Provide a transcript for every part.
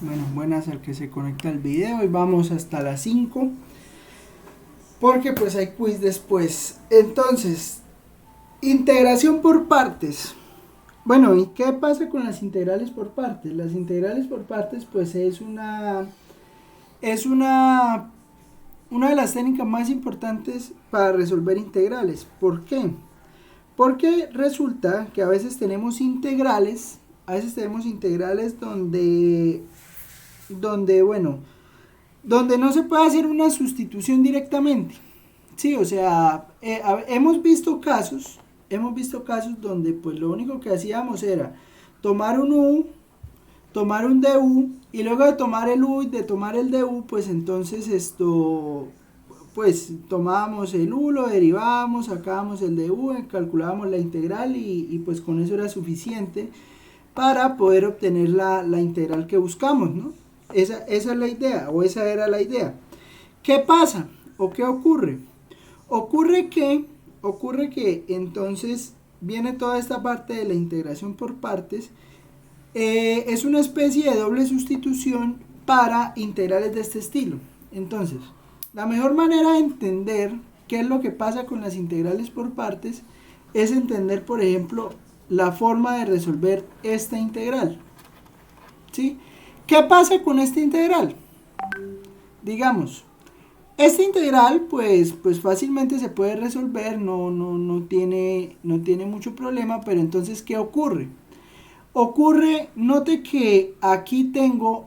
Bueno, buenas al que se conecta al video y vamos hasta las 5 porque pues hay quiz después. Entonces, integración por partes. Bueno, ¿y qué pasa con las integrales por partes? Las integrales por partes pues es una de las técnicas más importantes para resolver integrales. ¿Por qué? Porque resulta que a veces tenemos integrales donde no se puede hacer una sustitución directamente. Sí, o sea, hemos visto casos donde pues lo único que hacíamos era tomar un U, tomar un DU y luego de tomar el U y de tomar el DU, pues entonces pues tomábamos el U, lo derivábamos, sacábamos el DU, calculábamos la integral y pues con eso era suficiente para poder obtener la integral que buscamos, ¿no? Esa es la idea, o esa era la idea. ¿Qué pasa? ¿O qué ocurre? Ocurre que entonces viene toda esta parte de la integración por partes. Es una especie de doble sustitución para integrales de este estilo. Entonces, la mejor manera de entender qué es lo que pasa con las integrales por partes es entender, por ejemplo, la forma de resolver esta integral. ¿Sí? ¿Qué pasa con esta integral? Digamos, esta integral pues fácilmente se puede resolver, no tiene mucho problema, pero entonces ¿qué ocurre? Note que aquí tengo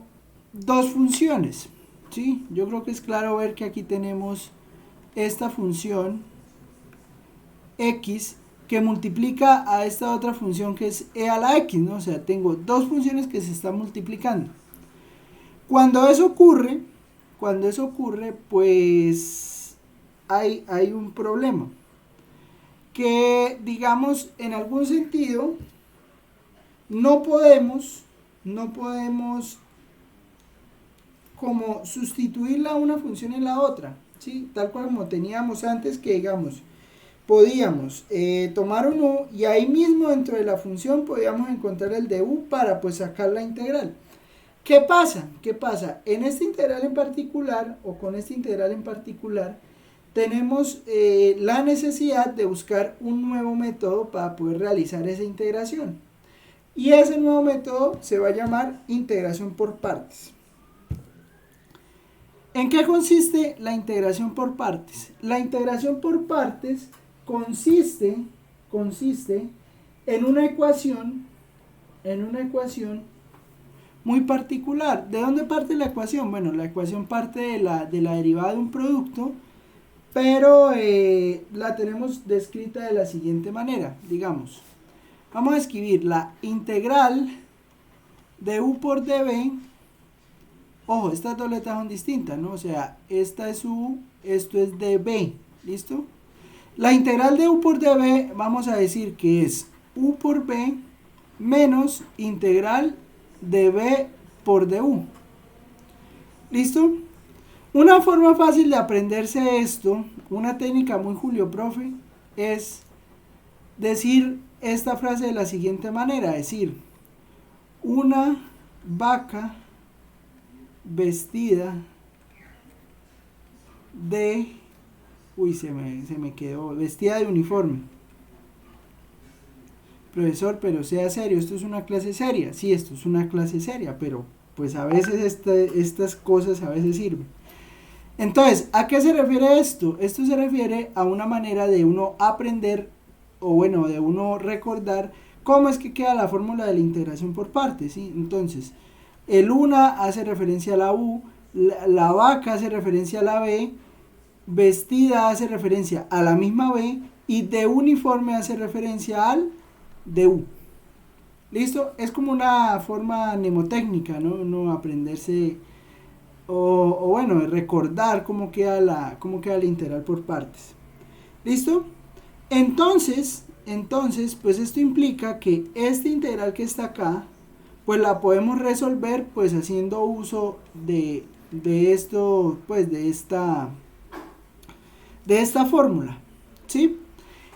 dos funciones, ¿sí? Yo creo que es claro ver que aquí tenemos esta función x que multiplica a esta otra función que es e a la x, ¿no? O sea, tengo dos funciones que se están multiplicando. Cuando eso ocurre, pues hay un problema. Que, digamos, en algún sentido, no podemos como sustituirla una función en la otra, ¿sí? Tal cual como teníamos antes, que digamos, podíamos tomar un u y ahí mismo dentro de la función podíamos encontrar el de u para pues sacar la integral. ¿Qué pasa? En esta integral en particular, o con esta integral en particular, tenemos la necesidad de buscar un nuevo método para poder realizar esa integración. Y ese nuevo método se va a llamar integración por partes. ¿En qué consiste la integración por partes? La integración por partes consiste en una ecuación muy particular. ¿De dónde parte la ecuación? Bueno, la ecuación parte de la derivada de un producto, pero la tenemos descrita de la siguiente manera. Digamos, vamos a escribir la integral de u por db. Ojo, estas dos letras son distintas, ¿no? O sea, esta es u, esto es db. ¿Listo? La integral de u por db vamos a decir que es u por b menos integral de b por du. ¿Listo? Una forma fácil de aprenderse esto, una técnica muy Julio Profe, es decir esta frase de la siguiente manera, decir, una vaca vestida de, se me quedó, vestida de uniforme. Profesor, pero sea serio, esto es una clase seria. Sí, esto es una clase seria, pero pues a veces estas cosas a veces sirven. Entonces, ¿a qué se refiere esto? Esto se refiere a una manera de uno aprender, o bueno, de uno recordar cómo es que queda la fórmula de la integración por partes, ¿sí? Entonces, el una hace referencia a la u, la vaca hace referencia a la b, vestida hace referencia a la misma b, y de uniforme hace referencia al du. ¿Listo? Es como una forma mnemotécnica, ¿no? No aprenderse o bueno, recordar cómo queda la integral por partes. ¿Listo? Entonces, pues esto implica que esta integral que está acá, pues la podemos resolver pues haciendo uso de esto, pues de esta fórmula. ¿Sí?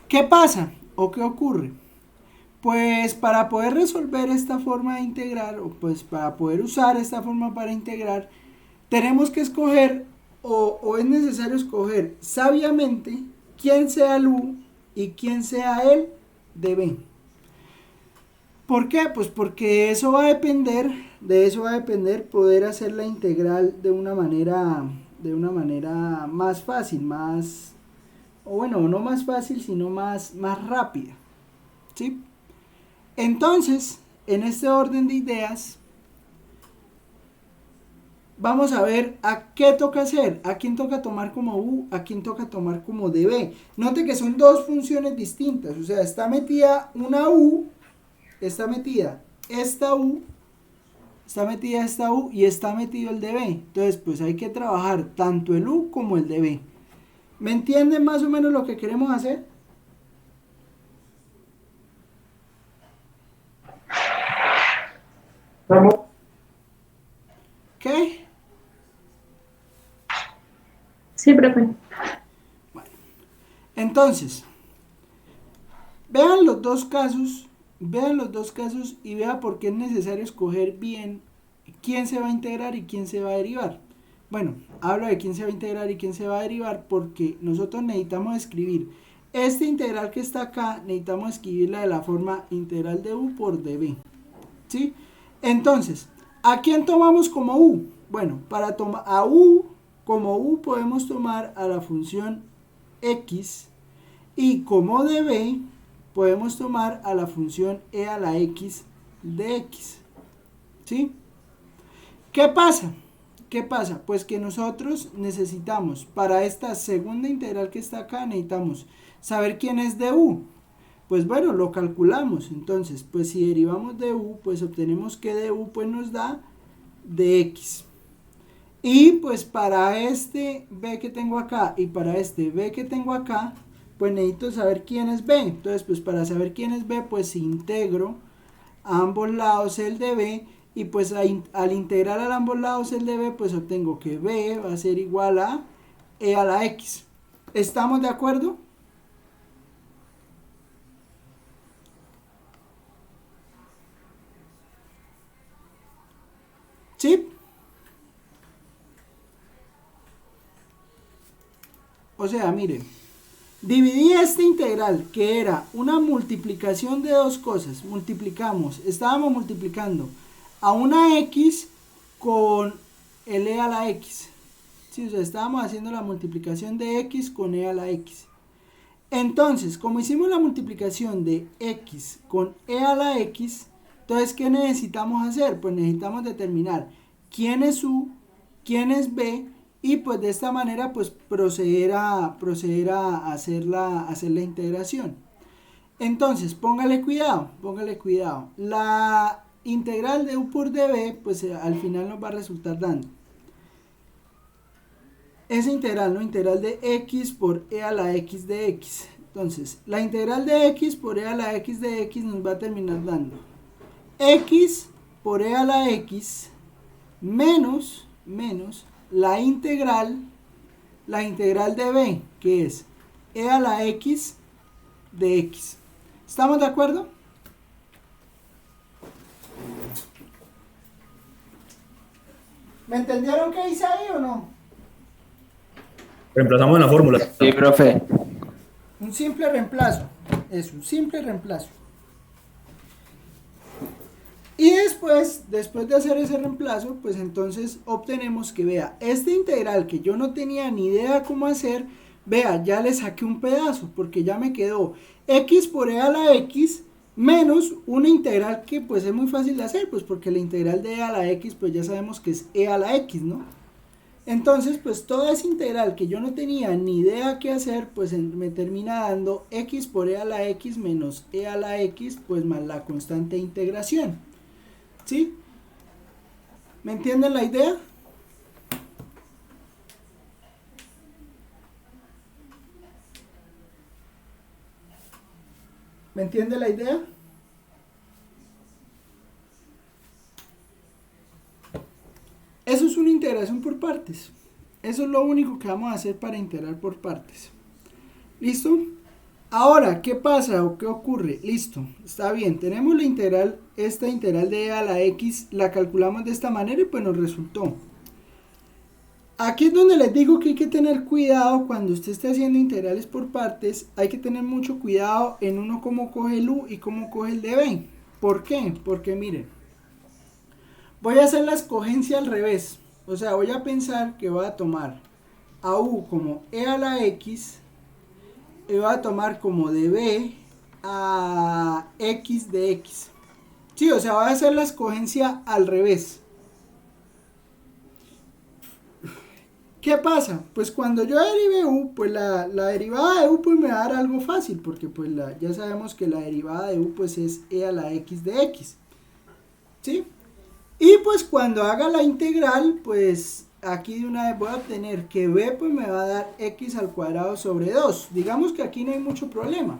¿Qué pasa? ¿O qué ocurre? Pues para poder resolver esta forma de integrar, o pues para poder usar esta forma para integrar, tenemos que escoger, o es necesario escoger sabiamente quién sea el u y quién sea el de b. ¿Por qué? Pues porque eso va a depender, de eso va a depender poder hacer la integral de una manera más fácil, más, o bueno, no más fácil, sino más rápida, ¿sí? Entonces, en este orden de ideas, vamos a ver a qué toca hacer, a quién toca tomar como u, a quién toca tomar como db. Note que son dos funciones distintas, o sea, está metida una u, está metida esta u, y está metido el db. Entonces, pues hay que trabajar tanto el u como el db. ¿Me entienden más o menos lo que queremos hacer? ¿Qué? Sí, profe. Bueno, entonces, vean los dos casos y vean por qué es necesario escoger bien quién se va a integrar y quién se va a derivar. Bueno, hablo de quién se va a integrar y quién se va a derivar porque nosotros necesitamos escribir este integral que está acá, necesitamos escribirla de la forma integral de u por db, ¿sí? Entonces, ¿a quién tomamos como u? Bueno, para tomar a u como u podemos tomar a la función x, y como db podemos tomar a la función e a la x de x, ¿sí? ¿Qué pasa? ¿Qué pasa? Pues que nosotros necesitamos, para esta segunda integral que está acá, necesitamos saber quién es de u. Pues bueno, lo calculamos. Entonces, pues si derivamos de u, pues obtenemos que de u pues nos da de x. Y pues para este b que tengo acá y para este b que tengo acá, pues necesito saber quién es b. Entonces, pues para saber quién es b, pues integro a ambos lados el de b. Y pues al integrar a ambos lados el de b, pues obtengo que b va a ser igual a e a la x. ¿Estamos de acuerdo? ¿Sí? O sea, miren, dividí esta integral que era una multiplicación de dos cosas. Estábamos multiplicando a una x con el e a la x. Sí, o sea, estábamos haciendo la multiplicación de x con e a la x. Entonces, como hicimos la multiplicación de x con e a la x, entonces, ¿qué necesitamos hacer? Pues necesitamos determinar quién es u, quién es b, y pues de esta manera pues proceder a hacer la integración. Entonces, póngale cuidado. La integral de u por db, pues al final nos va a resultar dando esa integral, ¿no? Integral de x por e a la x de x. Entonces, la integral de x por e a la x de x nos va a terminar dando x por e a la x menos la integral de b, que es e a la x de x. ¿Estamos de acuerdo? ¿Me entendieron qué hice ahí o no? Reemplazamos en la fórmula. Sí, profe. Un simple reemplazo. Es un simple reemplazo. Y después de hacer ese reemplazo, pues entonces obtenemos que, vea, este integral que yo no tenía ni idea cómo hacer, vea, ya le saqué un pedazo, porque ya me quedó x por e a la x menos una integral que pues es muy fácil de hacer, pues porque la integral de e a la x, pues ya sabemos que es e a la x, ¿no? Entonces, pues toda esa integral que yo no tenía ni idea qué hacer, pues me termina dando x por e a la x menos e a la x, pues más la constante de integración. ¿Sí? ¿Me entienden la idea? ¿Me entiende la idea? Eso es una integración por partes. Eso es lo único que vamos a hacer para integrar por partes. ¿Listo? Ahora, ¿qué pasa o qué ocurre? Listo, está bien, tenemos la integral, esta integral de e a la x, la calculamos de esta manera y pues nos resultó. Aquí es donde les digo que hay que tener cuidado cuando usted esté haciendo integrales por partes, hay que tener mucho cuidado en uno cómo coge el u y cómo coge el db. ¿Por qué? Porque miren, voy a hacer la escogencia al revés, o sea, voy a pensar que voy a tomar a u como e a la x y voy a tomar como db a x de x. Sí, o sea, voy a hacer la escogencia al revés. ¿Qué pasa? Pues cuando yo derive u, pues la derivada de u pues me va a dar algo fácil, porque pues ya sabemos que la derivada de u pues es e a la x de x. ¿Sí? Y pues cuando haga la integral, pues aquí de una vez voy a obtener que b pues me va a dar x al cuadrado sobre 2. Digamos que aquí no hay mucho problema.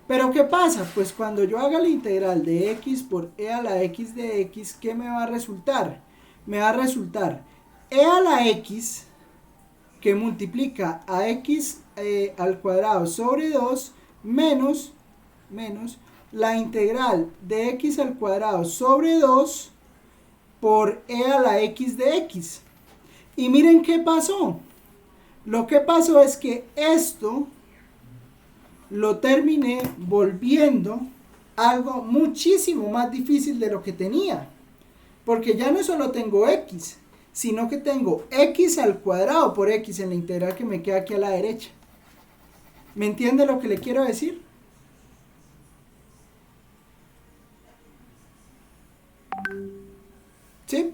Pero ¿qué pasa? Pues cuando yo haga la integral de x por e a la x de x, ¿qué me va a resultar? Me va a resultar e a la x que multiplica a x al cuadrado sobre 2 menos la integral de x al cuadrado sobre 2 por e a la x de x. Y miren qué pasó. Lo que pasó es que esto lo terminé volviendo algo muchísimo más difícil de lo que tenía. Porque ya no solo tengo x, sino que tengo x al cuadrado por x en la integral que me queda aquí a la derecha. ¿Me entiende lo que le quiero decir? ¿Sí?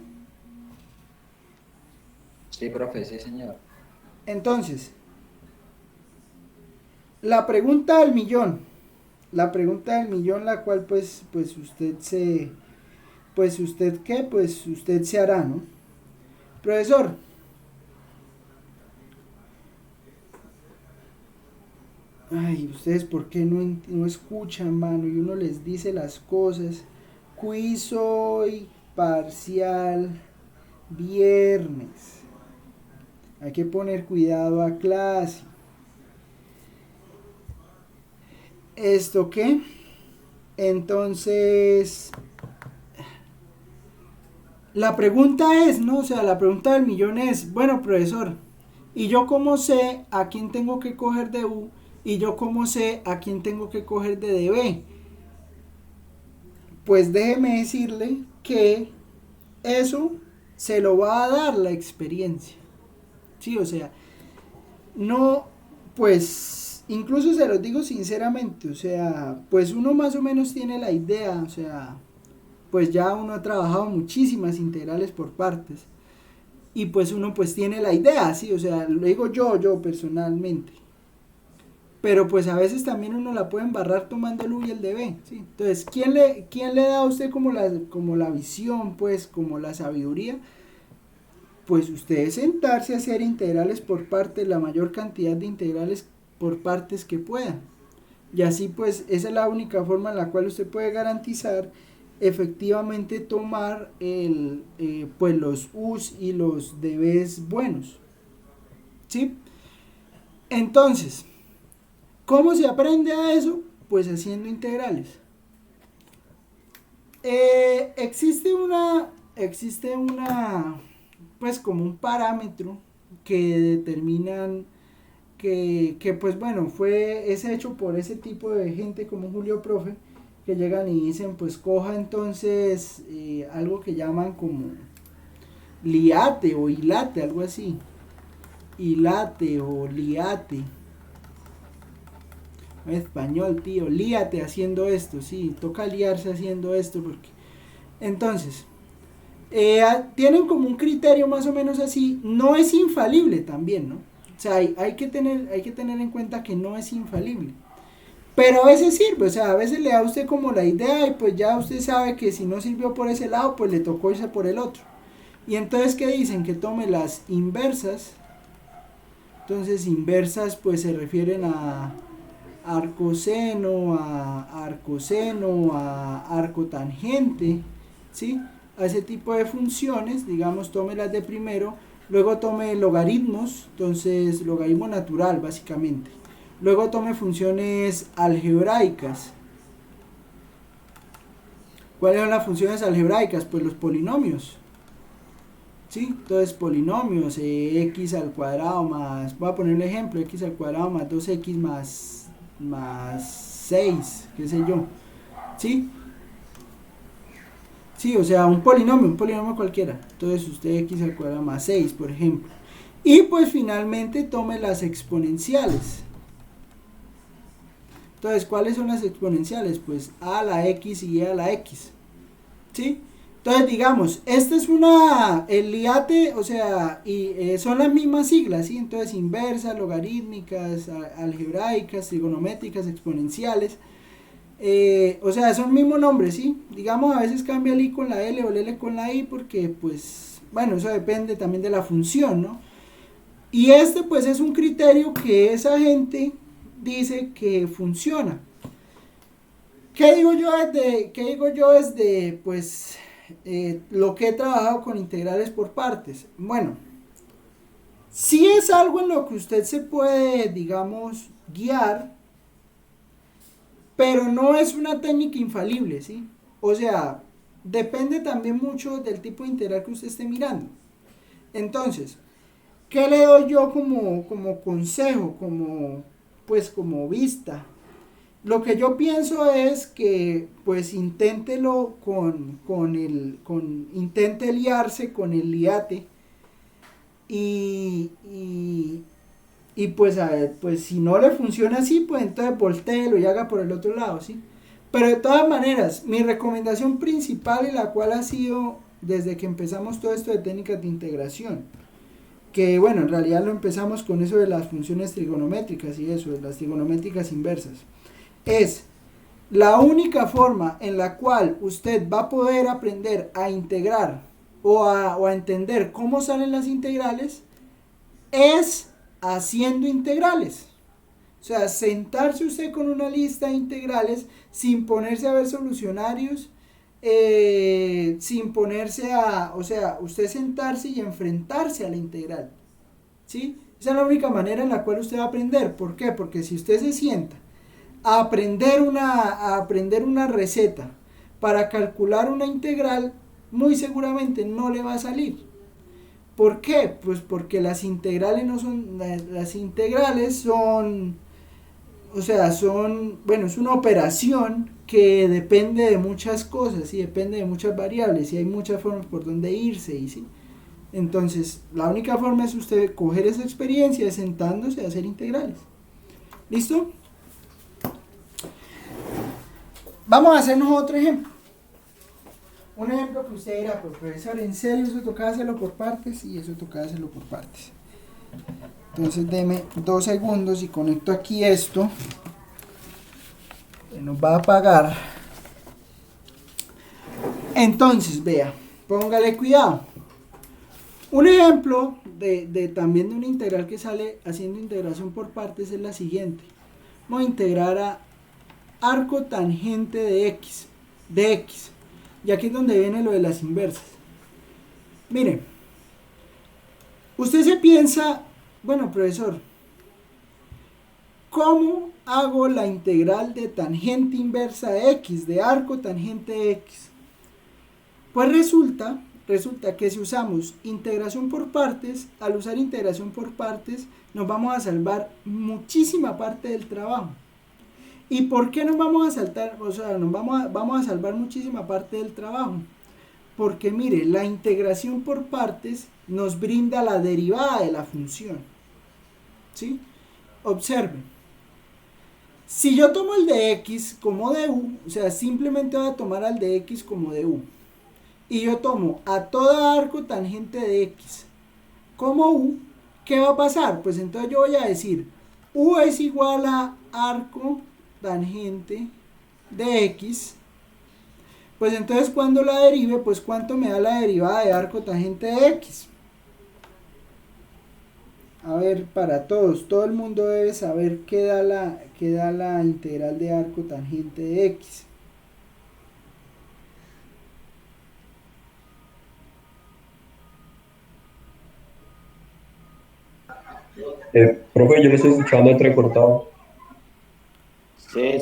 Sí, profe, sí, señor. Entonces, la pregunta del millón. La pregunta del millón, la cual pues usted se... Pues usted qué, pues usted se hará, ¿no? Profesor, ay, ustedes por qué no escuchan, mano, y uno les dice las cosas. Quiz hoy, parcial, viernes. Hay que poner cuidado a clase. ¿Esto qué? Entonces, la pregunta es, ¿no? O sea, la pregunta del millón es, bueno, profesor, ¿y yo cómo sé a quién tengo que coger de u? ¿Y yo cómo sé a quién tengo que coger de db? Pues déjeme decirle que eso se lo va a dar la experiencia. Sí, o sea, no, pues, incluso se los digo sinceramente, o sea, pues uno más o menos tiene la idea, o sea, pues ya uno ha trabajado muchísimas integrales por partes y pues uno pues tiene la idea, sí, o sea, lo digo yo personalmente. Pero pues a veces también uno la puede embarrar tomando el u y el db, ¿sí? Entonces, ¿quién le da a usted como la visión, pues, como la sabiduría? Pues usted sentarse a hacer integrales por partes, la mayor cantidad de integrales por partes que pueda. Y así pues esa es la única forma en la cual usted puede garantizar efectivamente tomar pues los u's y los db's buenos. ¿Sí? Entonces, ¿cómo se aprende a eso? Pues haciendo integrales. Existe una, pues como un parámetro que determinan que pues bueno, es hecho por ese tipo de gente como Julio Profe, que llegan y dicen, pues coja entonces algo que llaman como liate o hilate, algo así. Hilate o liate. Español, tío, líate haciendo esto, sí, toca liarse haciendo esto porque... Entonces, tienen como un criterio más o menos así, no es infalible también, ¿no? O sea, hay que tener en cuenta que no es infalible. Pero a veces sirve, o sea, a veces le da a usted como la idea y pues ya usted sabe que si no sirvió por ese lado, pues le tocó irse por el otro. Y entonces, ¿qué dicen? Que tome las inversas. Entonces, inversas pues se refieren a arcoseno, a arcotangente, ¿sí? A ese tipo de funciones, digamos, tome las de primero, luego tome logaritmos, entonces logaritmo natural básicamente, Luego tome funciones algebraicas. ¿Cuáles son las funciones algebraicas? Pues los polinomios. ¿Sí? Entonces polinomios, x al cuadrado más, voy a poner un ejemplo, x al cuadrado más 2x más 6, qué sé yo. ¿Sí? Sí, o sea, un polinomio cualquiera. Entonces usted x al cuadrado más 6, por ejemplo. Y pues finalmente tome las exponenciales. Entonces, ¿cuáles son las exponenciales? Pues a a la x y a la x. ¿Sí? Entonces, digamos, esta es el IATE, o sea, y son las mismas siglas, ¿sí? Entonces, inversas, logarítmicas, algebraicas, trigonométricas, exponenciales. O sea, son el mismo nombre, ¿sí? Digamos, a veces cambia el I con la L o el L con la I porque, pues, bueno, eso depende también de la función, ¿no? Y este, pues, es un criterio que esa gente dice que funciona. ¿Qué digo yo desde pues, lo que he trabajado con integrales por partes? Bueno, sí es algo en lo que usted se puede, digamos, guiar, pero no es una técnica infalible, ¿sí? O sea, depende también mucho del tipo de integral que usted esté mirando. Entonces, ¿qué le doy yo como consejo, como vista? Lo que yo pienso es que pues inténtelo intente liarse con el liate y pues a ver, pues si no le funciona así, pues entonces voltéelo y haga por el otro lado, ¿sí? Pero de todas maneras, mi recomendación principal y la cual ha sido desde que empezamos todo esto de técnicas de integración, que bueno, en realidad lo empezamos con eso de las funciones trigonométricas y eso, de las trigonométricas inversas, es la única forma en la cual usted va a poder aprender a integrar o a entender cómo salen las integrales es haciendo integrales. O sea, sentarse usted con una lista de integrales sin ponerse a ver solucionarios, sin ponerse o sea, usted sentarse y enfrentarse a la integral. ¿Sí? Esa es la única manera en la cual usted va a aprender. ¿Por qué? Porque si usted se sienta a aprender una receta para calcular una integral, muy seguramente no le va a salir. ¿Por qué? Pues porque las integrales no son, las integrales son, o sea, bueno, es una operación que depende de muchas cosas y depende de muchas variables y hay muchas formas por donde irse y sí. Entonces, la única forma es usted coger esa experiencia sentándose a hacer integrales. ¿Listo? Vamos a hacernos otro ejemplo. Un ejemplo que usted dirá, pues profesor, ¿en serio eso tocaba hacerlo por partes? Sí, eso tocaba hacerlo por partes. Entonces deme 2 segundos y conecto aquí esto. Que nos va a apagar. Entonces, vea, póngale cuidado. Un ejemplo también de una integral que sale haciendo integración por partes es la siguiente. Vamos a integrar a arco tangente de x. Y aquí es donde viene lo de las inversas. Miren, usted se piensa, bueno, profesor, ¿cómo hago la integral de tangente inversa de x, de arco tangente de x? Pues resulta que si usamos integración por partes, al usar integración por partes, nos vamos a salvar muchísima parte del trabajo. ¿Y por qué nos vamos a saltar? O sea, vamos a salvar muchísima parte del trabajo. Porque mire, la integración por partes nos brinda la derivada de la función. ¿Sí? Observen. Si yo tomo el de x como de u, o sea, simplemente voy a tomar al de x como de u. Y yo tomo a toda arco tangente de x como u, ¿qué va a pasar? Pues entonces yo voy a decir, u es igual a arco tangente de x, pues entonces cuando la derive, pues cuánto me da la derivada de arco tangente de x. A ver, para todos, todo el mundo debe saber qué da la integral de arco tangente de x. Profe, yo lo estoy escuchando entrecortado.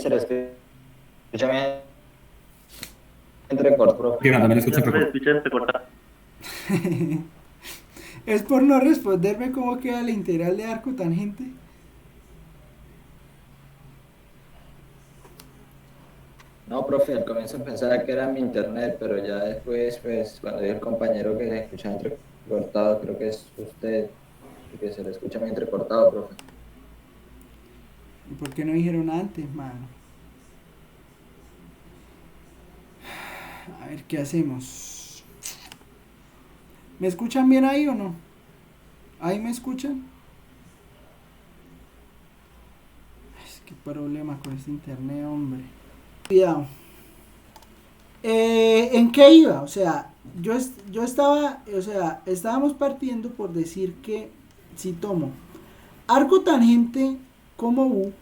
se le escucha bien entrecortado, profe. Que también escucha Me escucha entrecortado. Es por no responderme cómo queda la integral de arco tangente. No, profe, al comienzo pensaba que era mi internet, pero ya después, pues, cuando dijo el compañero que se escucha entrecortado, creo que es usted, que se le escucha muy entrecortado, profe. ¿Y por qué no dijeron antes, mano? A ver, ¿qué hacemos? ¿Me escuchan bien ahí o no? ¿Ahí me escuchan? Es que problema con este internet, hombre. Cuidado. ¿En qué iba? O sea, yo estaba, o sea, estábamos partiendo por decir que si tomo arco tangente como U,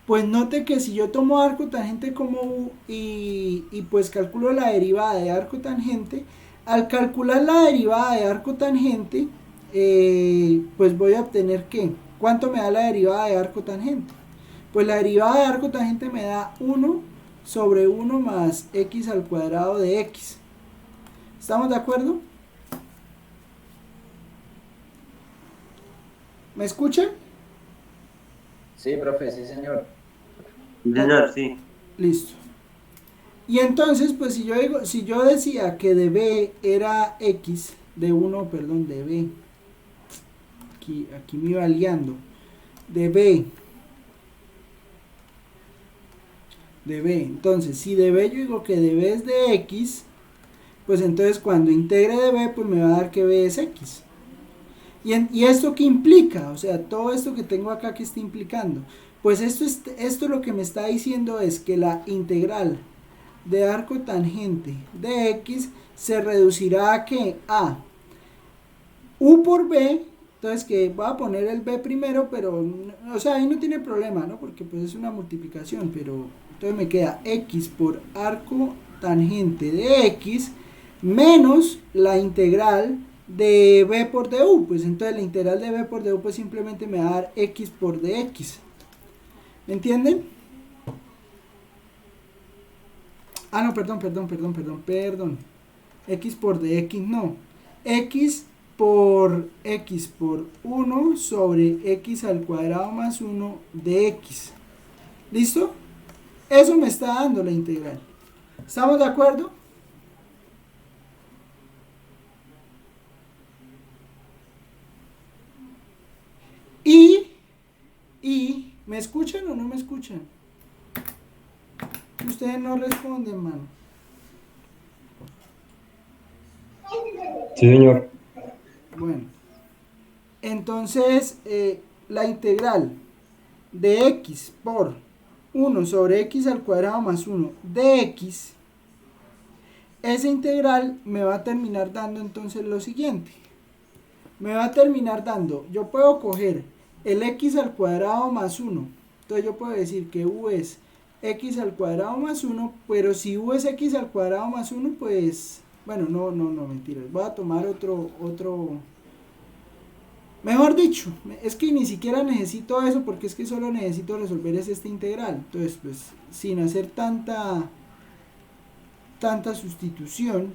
pues note que si yo tomo arco tangente como U y pues calculo la derivada de arco tangente, al calcular la derivada de arco tangente, pues voy a obtener ¿qué? ¿Cuánto me da la derivada de arco tangente? Pues la derivada de arco tangente me da 1 sobre 1 más x al cuadrado de x. ¿Estamos de acuerdo? ¿Me escuchan? Sí, profe, sí, señor. Sí, señor, sí. Listo. Y entonces, pues si yo decía que de b era x, de 1, perdón, de b. Aquí me iba liando. De b. Entonces, si de b yo digo que de b es de x, pues entonces cuando integre de b, pues me va a dar que b es x. ¿Y esto qué implica? O sea, todo esto que tengo acá, ¿qué está implicando? Pues esto lo que me está diciendo es que la integral de arco tangente de x se reducirá a ¿qué? A u por b. Entonces que voy a poner el b primero, pero, o sea, ahí no tiene problema, ¿no? Porque pues es una multiplicación, pero entonces me queda x por arco tangente de x menos la integral de b por du. Pues entonces la integral de b por du pues simplemente me va a dar x por dx. ¿Me entienden? Ah, no, perdón. X por dx no. X por 1 sobre x al cuadrado más 1 de x. ¿Listo? Eso me está dando la integral. ¿Estamos de acuerdo? Y ¿me escuchan o no me escuchan? Ustedes no responden, mano. Sí, señor. Bueno, entonces la integral de x por 1 sobre x al cuadrado más 1 de x, esa integral me va a terminar dando entonces lo siguiente. Me va a terminar dando, yo puedo coger el x al cuadrado más 1. Entonces yo puedo decir que u es x al cuadrado más 1, pero si u es x al cuadrado más 1, pues, bueno, no, mentiras. Voy a tomar otro, mejor dicho, es que ni siquiera necesito eso porque es que solo necesito resolver esta integral. Entonces, pues, sin hacer tanta sustitución,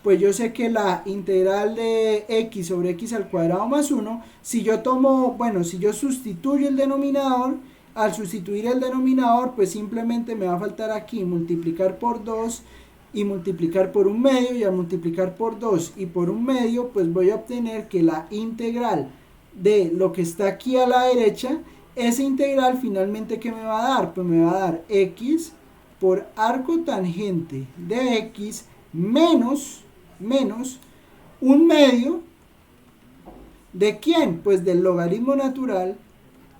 pues yo sé que la integral de x sobre x al cuadrado más 1, si yo tomo, bueno, si yo sustituyo el denominador, al sustituir el denominador, pues simplemente me va a faltar aquí multiplicar por 2 y multiplicar por un medio, y al multiplicar por 2 y por un medio, pues voy a obtener que la integral de lo que está aquí a la derecha, esa integral finalmente ¿qué me va a dar? Pues me va a dar x por arco tangente de x menos un medio ¿de quién? Pues del logaritmo natural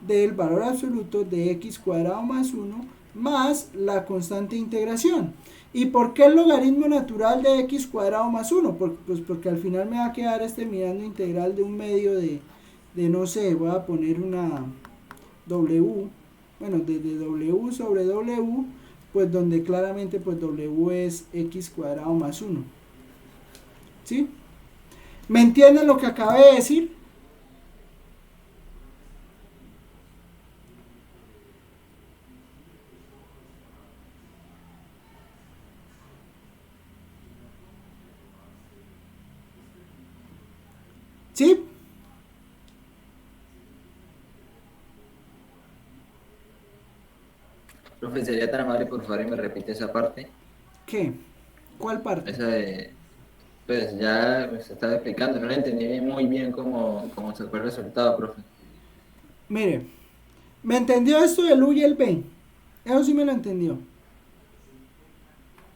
del valor absoluto de x cuadrado más 1 más la constante de integración. ¿Y por qué el logaritmo natural de x cuadrado más 1? Pues porque al final me va a quedar mirando integral de un medio de no sé, voy a poner una w, bueno, de w sobre w, pues donde claramente pues w es x cuadrado más 1. ¿Sí? ¿Me entienden lo que acabé de decir? Profe, sería tan amable, por favor, y me repite esa parte. ¿Qué? ¿Cuál parte? Esa de, pues ya se estaba explicando, no la entendí muy bien cómo se fue el resultado, profe. Mire, ¿me entendió esto del U y el B? Eso sí me lo entendió.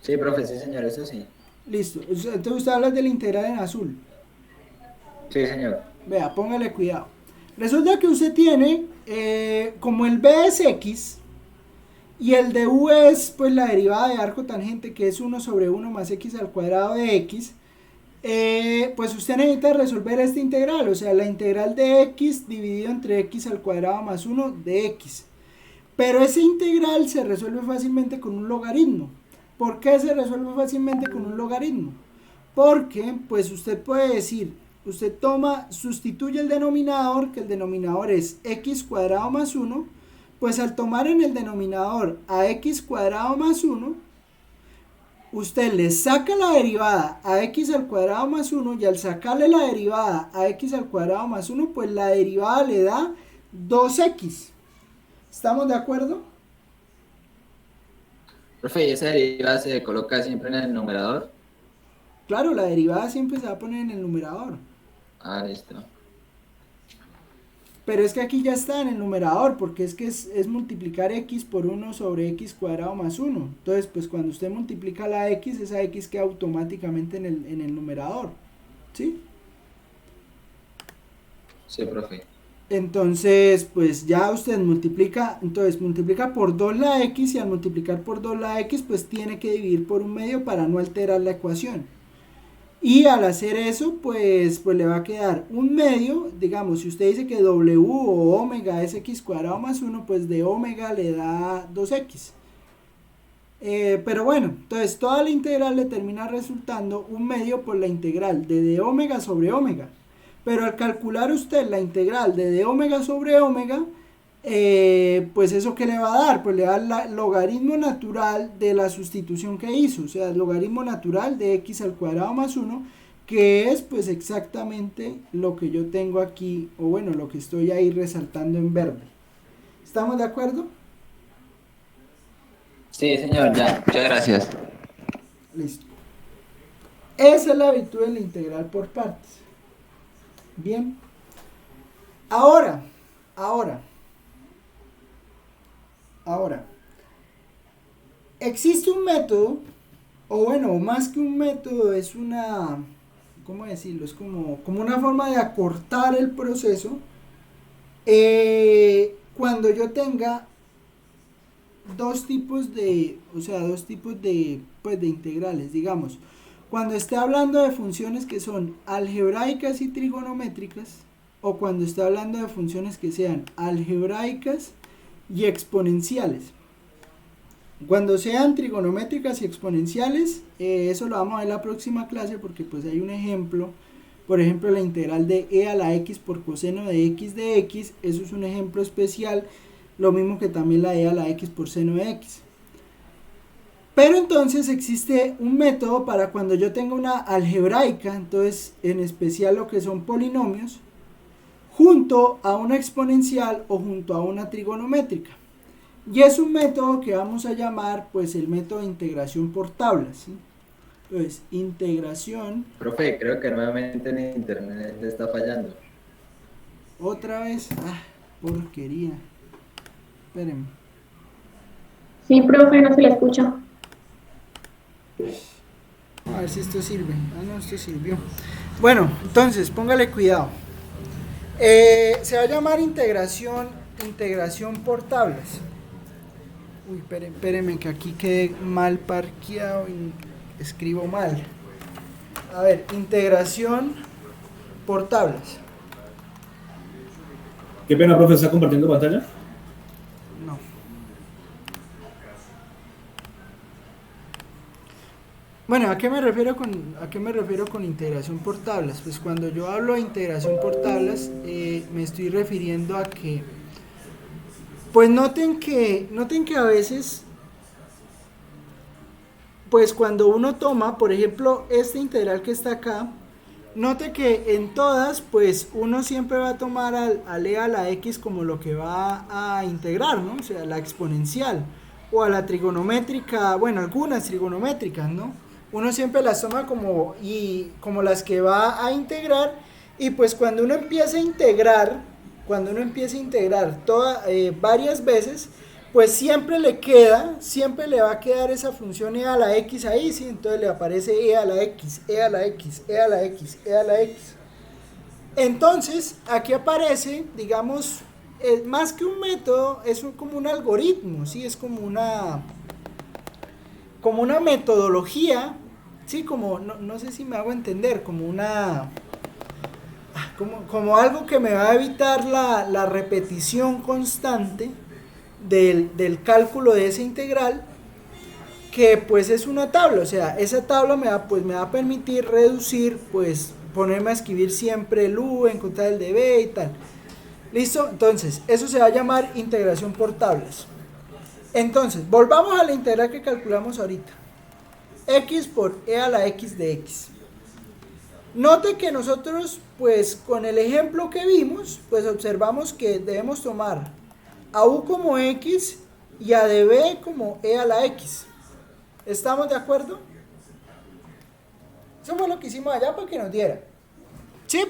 Sí, profe, sí, señor, eso sí. Listo. Entonces usted habla del integral en azul. Sí, señor. Vea, póngale cuidado. Resulta que usted tiene, como el B es X, y el de U es pues la derivada de arco tangente, que es 1 sobre 1 más X al cuadrado de X, pues usted necesita resolver esta integral, o sea, la integral de X dividido entre X al cuadrado más 1 de X. Pero esa integral se resuelve fácilmente con un logaritmo. ¿Por qué se resuelve fácilmente con un logaritmo? Porque, pues usted puede decir, usted sustituye el denominador, que el denominador es x cuadrado más 1, pues al tomar en el denominador a x cuadrado más 1, usted le saca la derivada a x al cuadrado más 1 y al sacarle la derivada a x al cuadrado más 1, pues la derivada le da 2x. ¿Estamos de acuerdo? Profe, ¿y esa derivada se coloca siempre en el numerador? Claro, la derivada siempre se va a poner en el numerador. Ah, listo. Pero es que aquí ya está en el numerador, porque es que es multiplicar x por 1 sobre x cuadrado más 1. Entonces, pues cuando usted multiplica la x, esa x queda automáticamente en el numerador. ¿Sí? Sí, profe. Entonces, pues ya usted multiplica por 2 la x, y al multiplicar por 2 la x, pues tiene que dividir por un medio para no alterar la ecuación. Y al hacer eso, pues le va a quedar un medio, digamos, si usted dice que w o omega es x cuadrado más 1, pues de omega le da 2x. Pero bueno, entonces toda la integral le termina resultando un medio por la integral de d omega sobre omega. Pero al calcular usted la integral de d omega sobre omega, pues eso que le va a dar, pues le da el logaritmo natural de la sustitución que hizo, o sea, el logaritmo natural de x al cuadrado más 1, que es pues exactamente lo que yo tengo aquí, o bueno, lo que estoy ahí resaltando en verde. ¿Estamos de acuerdo? Sí, señor, ya. Muchas gracias. Listo. Esa es la virtud de la integral por partes. Bien. Ahora, existe un método, o bueno, más que un método, es una, ¿cómo decirlo? Es como una forma de acortar el proceso, cuando yo tenga dos tipos de pues, de integrales, digamos. Cuando esté hablando de funciones que son algebraicas y trigonométricas, o cuando esté hablando de funciones que sean algebraicas y exponenciales. Cuando sean trigonométricas y exponenciales, eso lo vamos a ver en la próxima clase, porque pues hay un ejemplo, por ejemplo la integral de e a la x por coseno de x, eso es un ejemplo especial, lo mismo que también la e a la x por seno de x. Pero entonces existe un método para cuando yo tenga una algebraica, entonces en especial lo que son polinomios, junto a una exponencial o junto a una trigonométrica. Y es un método que vamos a llamar pues el método de integración por tablas, ¿sí? Entonces, integración. Profe, creo que nuevamente en internet le está fallando. Otra vez, porquería. Espérenme. Sí, profe, no se le escucha. A ver si esto sirve. No, esto sirvió. Bueno, entonces, póngale cuidado. Se va a llamar integración por tablas. Uy, espérenme que aquí quedé mal parqueado y escribo mal. A ver, integración por tablas. Qué pena, profe, ¿está compartiendo pantalla? No. Bueno, ¿a qué me refiero con integración por tablas? Pues cuando yo hablo de integración por tablas, me estoy refiriendo a que, pues noten que a veces, pues cuando uno toma, por ejemplo, esta integral que está acá, note que en todas, pues uno siempre va a tomar al e a la x como lo que va a integrar, ¿no? O sea, la exponencial. o a la trigonométrica, bueno, algunas trigonométricas, ¿no? Uno siempre las toma como las que va a integrar, y pues cuando uno empieza a integrar, varias veces, pues siempre le va a quedar esa función e a la x ahí, ¿sí? Entonces le aparece e a la x, e a la x, e a la x, e a la x. Entonces, aquí aparece, digamos, más que un método, es como un algoritmo, ¿sí? Es como una metodología, ¿sí? Como, no sé si me hago entender, como algo que me va a evitar la repetición constante del cálculo de esa integral, que pues es una tabla. O sea, esa tabla me va a permitir reducir, pues ponerme a escribir siempre el u, encontrar el db y tal. ¿Listo? Entonces, eso se va a llamar integración por tablas. Entonces, volvamos a la integral que calculamos ahorita. X por e a la x de x. Note que nosotros, pues con el ejemplo que vimos, pues observamos que debemos tomar a u como x y a db como e a la x. ¿Estamos de acuerdo? Eso fue lo que hicimos allá para que nos diera. ¿Sí?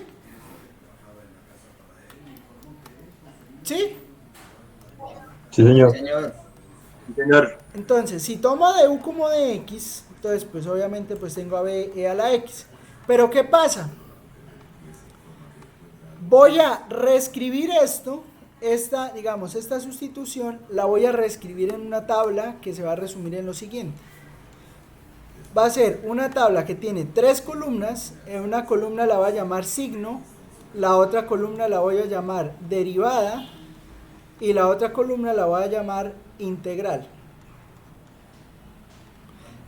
¿Sí? Sí, señor. Sí, señor. Sí, señor. Entonces, si tomo de u como de x, entonces pues obviamente pues tengo a b e a la x. Pero ¿qué pasa? Voy a reescribir esta sustitución la voy a reescribir en una tabla que se va a resumir en lo siguiente. Va a ser una tabla que tiene 3 columnas. En una columna la voy a llamar signo, la otra columna la voy a llamar derivada y la otra columna la voy a llamar integral.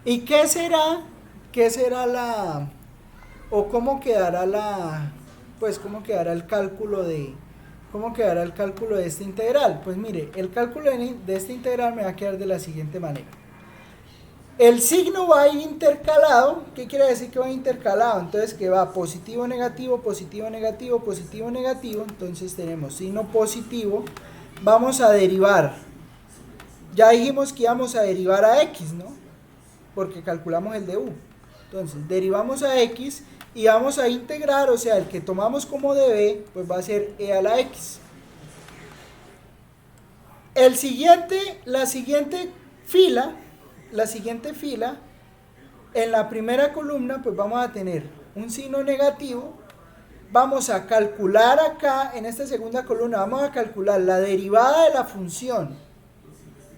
¿Y qué será cómo quedará cómo quedará el cálculo de esta integral? Pues mire, el cálculo de esta integral me va a quedar de la siguiente manera. El signo va a ir intercalado. ¿Qué quiere decir que va intercalado? Entonces que va positivo, negativo, positivo, negativo, positivo, negativo. Entonces tenemos signo positivo. Vamos a derivar. Ya dijimos que íbamos a derivar a x, ¿no? Porque calculamos el de u. Entonces derivamos a x y vamos a integrar, o sea, el que tomamos como db, pues va a ser e a la x. La siguiente fila, en la primera columna, pues vamos a tener un signo negativo. Vamos a calcular acá, en esta segunda columna, vamos a calcular la derivada de la función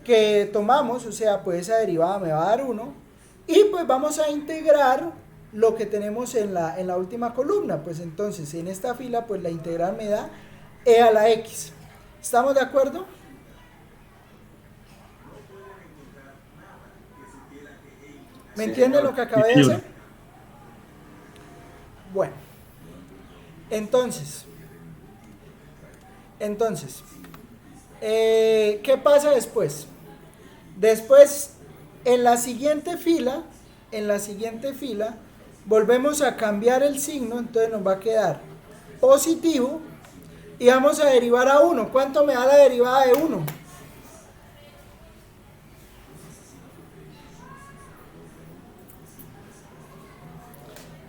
que tomamos, o sea, pues esa derivada me va a dar 1. Y pues vamos a integrar lo que tenemos en la última columna. Pues entonces, en esta fila, pues la integral me da e a la x. ¿Estamos de acuerdo? ¿Me entienden lo que acabé de hacer? Bueno, entonces, ¿qué pasa después? Después, en la siguiente fila, volvemos a cambiar el signo, entonces nos va a quedar positivo y vamos a derivar a 1. ¿Cuánto me da la derivada de 1?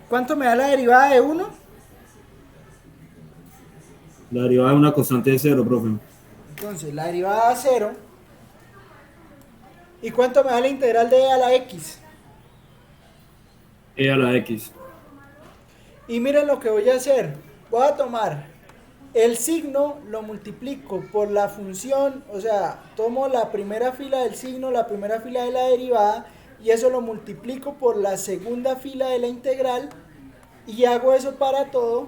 ¿Cuánto me da la derivada de 1? La derivada es una constante de 0, profe. Entonces, la derivada a 0. ¿Y cuánto me da la integral de e a la x? E a la x. Y miren lo que voy a hacer. Voy a tomar el signo, lo multiplico por la función, o sea, tomo la primera fila del signo, la primera fila de la derivada, y eso lo multiplico por la segunda fila de la integral, y hago eso para todo,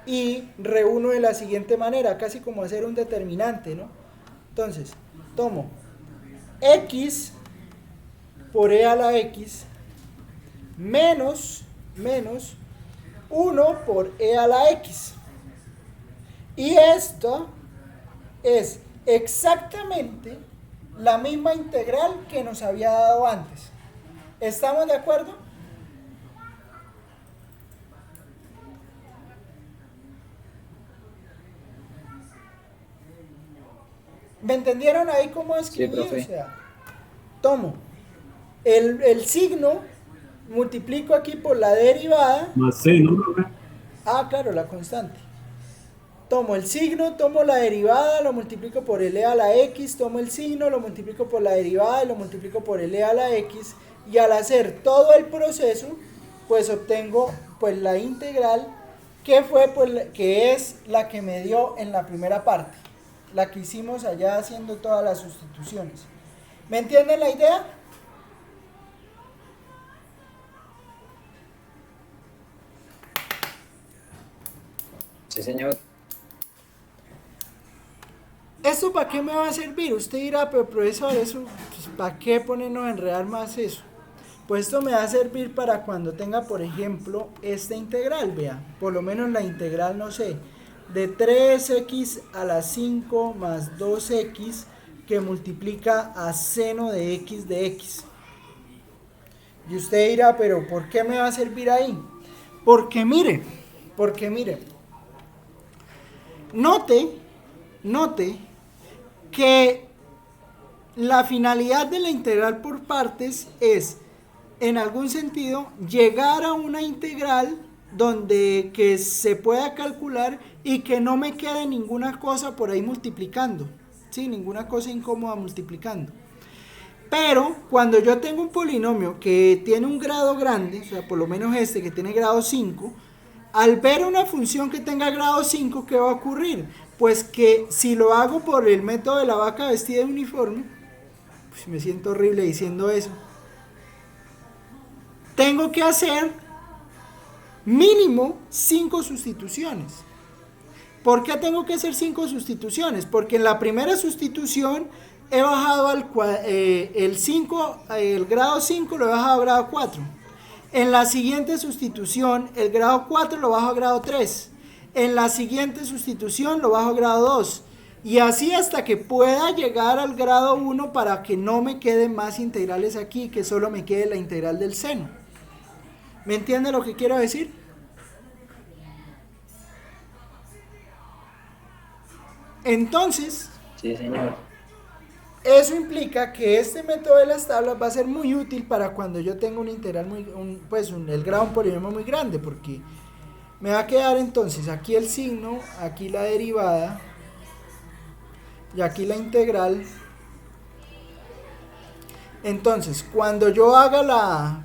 y reúno de la siguiente manera, casi como hacer un determinante, ¿no? Entonces, tomo x por e a la x menos 1 por e a la x. Y esto es exactamente la misma integral que nos había dado antes. ¿Estamos de acuerdo? ¿Me entendieron ahí cómo escribí? Sí, profe. O sea, tomo el signo, multiplico aquí por la derivada. Más C, ¿no, profe? Ah, claro, la constante. Tomo el signo, tomo la derivada, lo multiplico por el e a la x, tomo el signo, lo multiplico por la derivada y lo multiplico por el e a la x, y al hacer todo el proceso, pues obtengo pues la integral que fue pues, que es la que me dio en la primera parte, la que hicimos allá haciendo todas las sustituciones. ¿Me entienden la idea? Sí, señor. ¿Esto para qué me va a servir? Usted dirá, pero profesor, eso, pues, ¿para qué ponernos a enredar más eso? Pues esto me va a servir para cuando tenga, por ejemplo, esta integral, vea, por lo menos la integral, no sé, de 3x a la 5 más 2x que multiplica a seno de x. Y usted dirá, pero ¿por qué me va a servir ahí? Porque mire, note que la finalidad de la integral por partes es, en algún sentido, llegar a una integral donde que se pueda calcular y que no me quede ninguna cosa por ahí multiplicando, ¿sí? Ninguna cosa incómoda multiplicando. Pero cuando yo tengo un polinomio que tiene un grado grande, o sea, por lo menos este que tiene grado 5, al ver una función que tenga grado 5, ¿qué va a ocurrir? Pues que si lo hago por el método de la vaca vestida de uniforme, pues me siento horrible diciendo eso, tengo que hacer mínimo 5 sustituciones. ¿Por qué tengo que hacer 5 sustituciones? Porque en la primera sustitución he bajado el grado 5 lo he bajado a grado 4. En la siguiente sustitución, el grado 4 lo bajo a grado 3. En la siguiente sustitución lo bajo a grado 2. Y así hasta que pueda llegar al grado 1 para que no me queden más integrales aquí, que solo me quede la integral del seno. ¿Me entiende lo que quiero decir? Entonces, Sí, señor. eso implica que este método de las tablas va a ser muy útil para cuando yo tenga una integral el grado de un polinomio muy grande, porque me va a quedar entonces aquí el signo, aquí la derivada y aquí la integral. Entonces, cuando yo haga la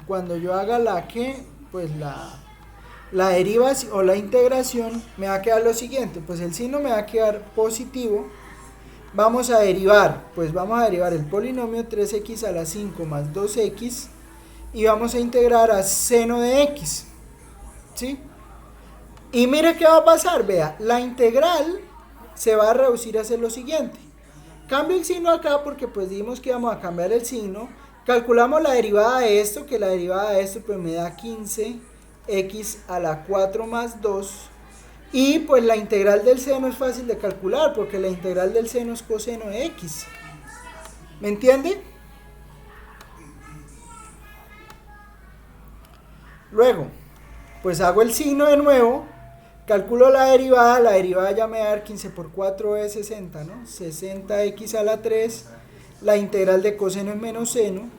derivación o la integración, me va a quedar lo siguiente, pues el signo me va a quedar positivo. Vamos a derivar el polinomio 3x a la 5 más 2x y vamos a integrar a seno de x, ¿sí? Y mire qué va a pasar, vea, la integral se va a reducir a hacer lo siguiente. Cambio el signo acá porque pues dijimos que íbamos a cambiar el signo. Calculamos la derivada de esto, que la derivada de esto pues me da 15x a la 4 más 2. Y pues la integral del seno es fácil de calcular porque la integral del seno es coseno de x. ¿Me entiende? Luego, pues hago el signo de nuevo, calculo la derivada ya me va a dar 15 por 4 es 60, ¿no? 60x a la 3, la integral de coseno es menos seno.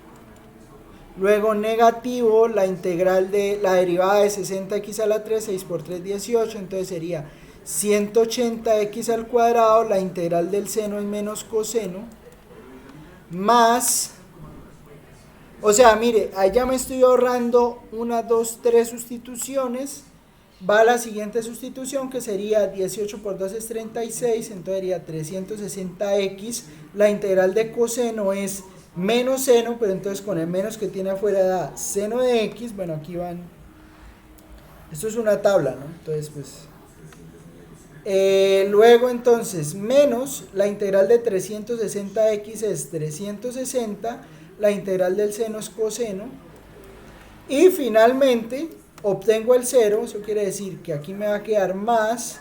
Luego negativo, la integral de la derivada de 60x a la 3, 6 por 3, 18, entonces sería 180x al cuadrado, la integral del seno es menos coseno, más, o sea, mire, allá me estoy ahorrando 1, 2, 3 sustituciones, va a la siguiente sustitución que sería 18 por 2 es 36, entonces sería 360x, la integral de coseno es menos seno, pero entonces con el menos que tiene afuera da seno de x, bueno aquí van, esto es una tabla, ¿no? Entonces pues, luego entonces menos, la integral de 360x es 360, la integral del seno es coseno, y finalmente obtengo el 0, eso quiere decir que aquí me va a quedar más,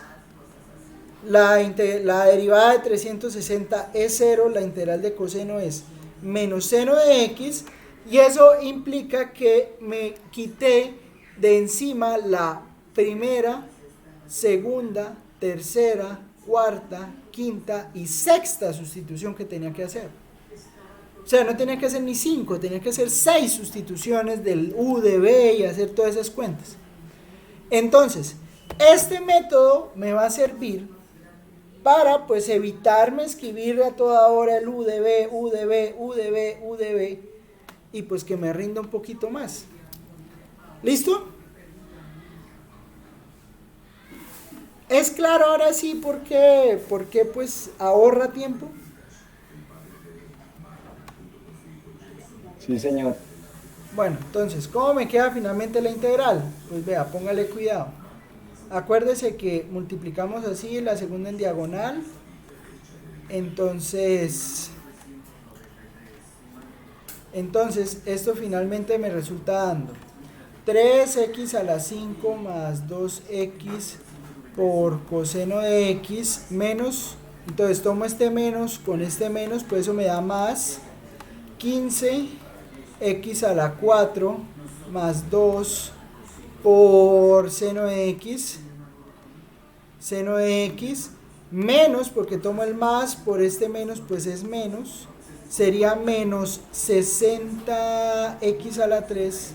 la derivada de 360 es 0, la integral de coseno es menos seno de x, y eso implica que me quité de encima la primera, segunda, tercera, cuarta, quinta y sexta sustitución que tenía que hacer. O sea, no tenía que hacer ni 5, tenía que hacer 6 sustituciones del U de B y hacer todas esas cuentas. Entonces, este método me va a servir para pues evitarme escribir a toda hora el U de B, U de B, U de B, U de B, y pues que me rinda un poquito más. ¿Listo? ¿Es claro ahora sí por qué pues ahorra tiempo? Sí, señor. Bueno, entonces, ¿cómo me queda finalmente la integral? Pues vea, póngale cuidado. Acuérdese que multiplicamos así la segunda en diagonal. Entonces esto finalmente me resulta dando 3x a la 5 más 2x por coseno de x menos, entonces tomo este menos con este menos, pues eso me da más 15x a la 4 más 2 por seno de x, menos, porque tomo el más por este menos, pues es menos, sería menos 60x a la 3,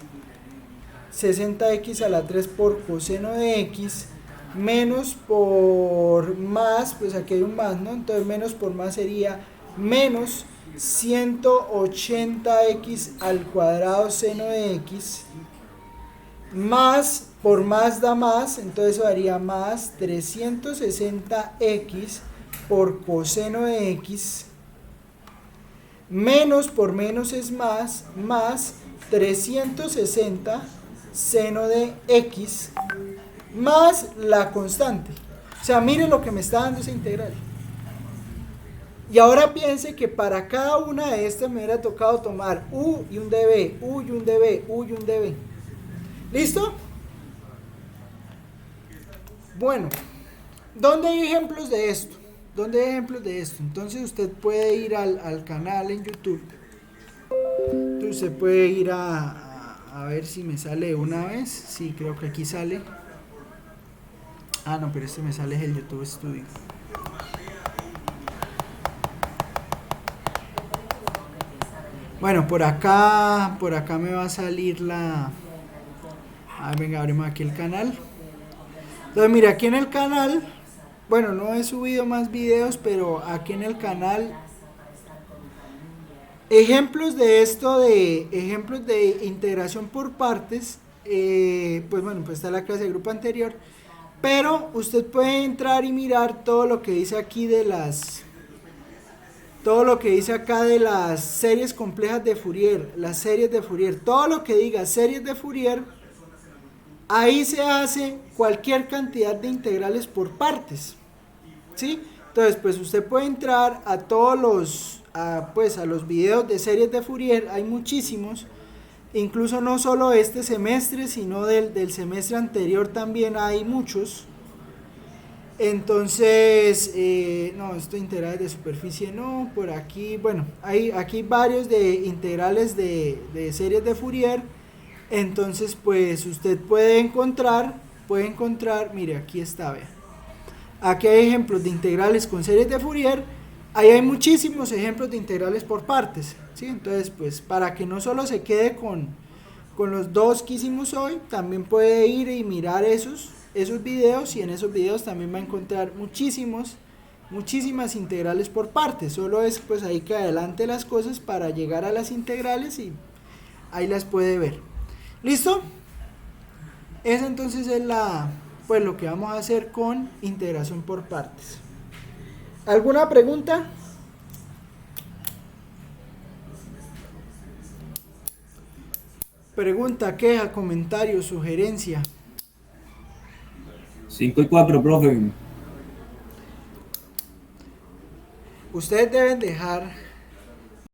60x a la 3 por coseno de x, menos por más, pues aquí hay un más, ¿no? Entonces menos por más sería menos 180x al cuadrado seno de x, más por más da más, entonces eso daría más 360x por coseno de x, menos por menos es más 360 seno de x, más la constante. O sea, mire lo que me está dando esa integral. Y ahora piense que para cada una de estas me hubiera tocado tomar u y un db, u y un db, u y un db. ¿Listo? Bueno, ¿dónde hay ejemplos de esto? Entonces usted puede ir al canal en YouTube. Entonces usted puede ir a ver si me sale una vez. Sí, creo que aquí sale. Ah, no, pero este me sale es el YouTube Studio. Bueno, por acá me va a salir la... A ver, venga, abrimos aquí el canal. Entonces, mira, aquí en el canal, bueno, no he subido más videos, pero aquí en el canal, ejemplos de integración por partes, pues bueno, pues está la clase de grupo anterior, pero usted puede entrar y mirar todo lo que dice aquí todo lo que dice acá de las series complejas de Fourier, las series de Fourier, todo lo que diga series de Fourier, ahí se hace cualquier cantidad de integrales por partes, ¿sí? Entonces, pues usted puede entrar a todos a los videos de series de Fourier, hay muchísimos, incluso no solo este semestre, sino del semestre anterior también hay muchos. Entonces, no, esto integrales de superficie no, por aquí, bueno, hay aquí varios de integrales de series de Fourier. Entonces, pues usted puede encontrar, mire, aquí está, vea. Aquí hay ejemplos de integrales con series de Fourier, ahí hay muchísimos ejemplos de integrales por partes, ¿sí? Entonces, pues para que no solo se quede con los dos que hicimos hoy, también puede ir y mirar esos videos, y en esos videos también va a encontrar muchísimas integrales por partes. Solo es pues ahí que adelante las cosas para llegar a las integrales y ahí las puede ver. ¿Listo? Esa entonces es pues lo que vamos a hacer con integración por partes. ¿Alguna pregunta? Pregunta, queja, comentario, sugerencia. 5 y 4, profe. Ustedes deben dejar